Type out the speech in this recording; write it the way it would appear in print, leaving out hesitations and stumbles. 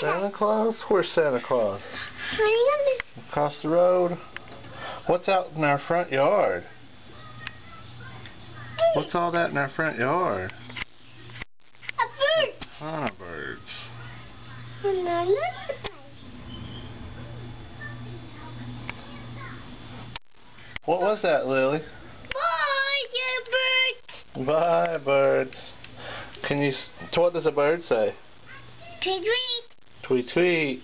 Santa Claus? Where's Santa Claus? Across the road? What's out in our front yard? What's all that in our front yard? A bird. Hana birds. What was that, Lily? Bye, bird. Bye, birds. Can you? What does a bird say? Tweet, tweet. Tweet, tweet.